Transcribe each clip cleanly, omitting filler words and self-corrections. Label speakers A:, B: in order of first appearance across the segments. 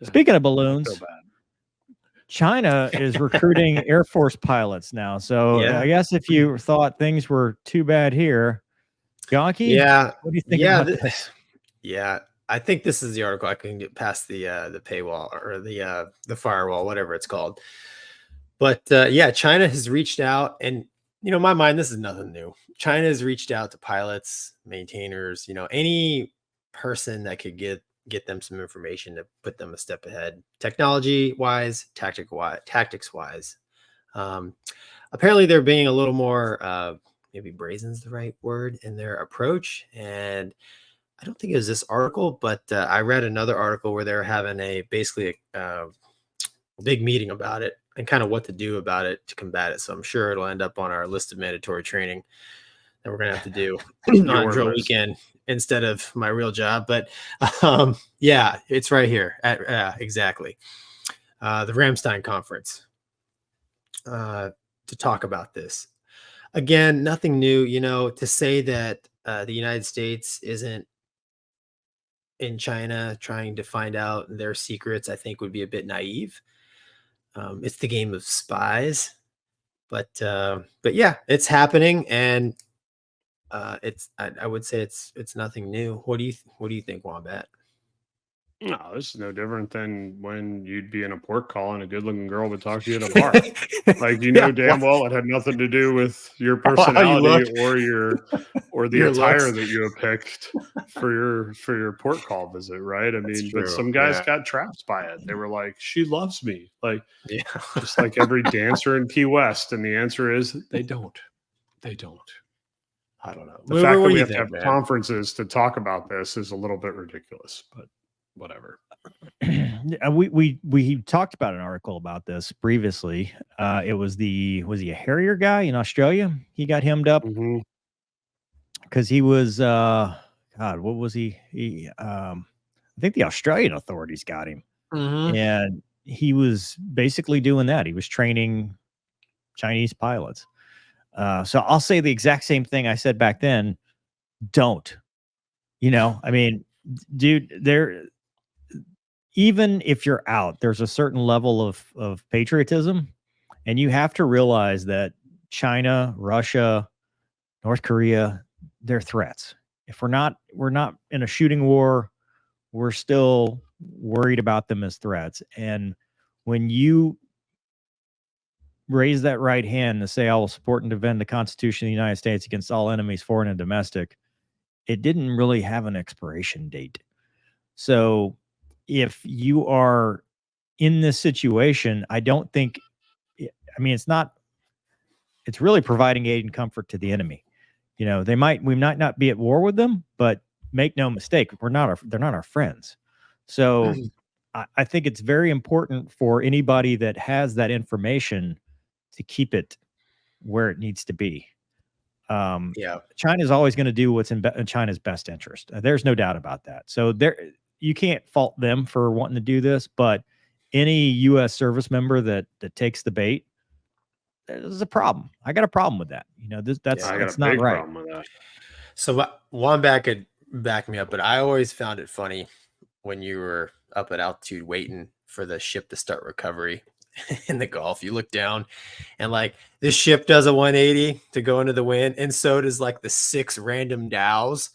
A: Speaking of
B: I
A: balloons,
B: feel bad.
A: China is recruiting Air Force pilots now. So
C: Yeah.
A: I guess if you thought things were too bad here, Gonky,
C: Yeah.
A: what do you think
C: Yeah.
A: about this?
C: Yeah. I think this is the article. I can get past the paywall or the firewall, whatever it's called. But yeah, China has reached out, and you know, in my mind, this is nothing new. China has reached out to pilots, maintainers, you know, any person that could get them some information to put them a step ahead, technology wise, tactics wise. Apparently, they're being a little more maybe brazen's the right word in their approach, and I don't think it was this article, but I read another article where they're having basically a big meeting about it and kind of what to do about it to combat it. So I'm sure it'll end up on our list of mandatory training that we're going to have to do on drill weekend instead of my real job. But yeah, it's right here. Exactly. The Ramstein conference to talk about this. Again, nothing new, you know, to say that the United States isn't in China trying to find out their secrets, I think would be a bit naive. It's the game of spies, but yeah, it's happening, and I would say it's nothing new. What do you think, Wombat?
B: No, this is no different than when you'd be in a port call and a good-looking girl would talk to you at a bar. Like, you know, damn well it had nothing to do with your personality or the
C: Your
B: attire
C: looks.
B: that you have picked for your port call visit, right? I mean, but some guys got trapped by it. They were like, "She loves me," like, just like every dancer in Key West, and the answer is they don't. They don't. I don't know. The fact that we have to have conferences to talk about this is a little bit ridiculous, but whatever.
A: We talked about an article about this previously. It was he a Harrier guy in Australia? He got hemmed up because he was God, what was he? I think the Australian authorities got him, and he was basically doing that. He was training Chinese pilots. So I'll say the exact same thing I said back then. Don't, you know? I mean, dude, even if you're out, there's a certain level of patriotism, and you have to realize that China, Russia, North Korea, they're threats. If we're not in a shooting war, we're still worried about them as threats. And when you raise that right hand to say, I will support and defend the Constitution of the United States against all enemies, foreign and domestic, it didn't really have an expiration date. So if you are in this situation, I don't think, I mean, it's really providing aid and comfort to the enemy. You know, we might not be at war with them, but make no mistake, they're not our friends. So I think it's very important for anybody that has that information to keep it where it needs to be. China's always going to do what's in China's best interest. There's no doubt about that. So you can't fault them for wanting to do this, but any U.S. service member that takes the bait, there's a problem. I got a problem with that. You know, that's not right.
B: Problem with that.
C: So Wombat could back me up, but I always found it funny when you were up at altitude waiting for the ship to start recovery in the Gulf. You look down and like this ship does a 180 to go into the wind, and so does like the 6 random dows.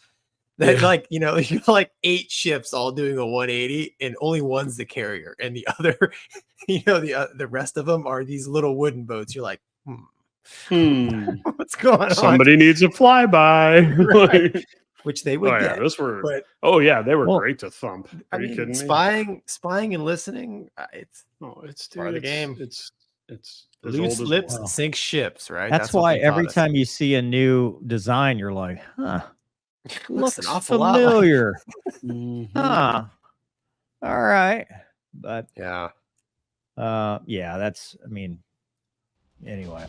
C: That like, you know, you got like 8 ships all doing a 180 and only one's the carrier, and the other, you know, the rest of them are these little wooden boats. You're like, what's going on?
B: Somebody needs a flyby.
C: Right. Which they would get.
B: Yeah, those were. They were great to thump. Are you kidding
C: me? Spying and listening. It's part of the game.
B: It's
C: loose lips and sink ships, right?
A: That's why every time you see a new design, you're like, huh. Looks
C: an awful
A: familiar. Huh. All right. But
C: yeah,
A: that's, I mean, anyway.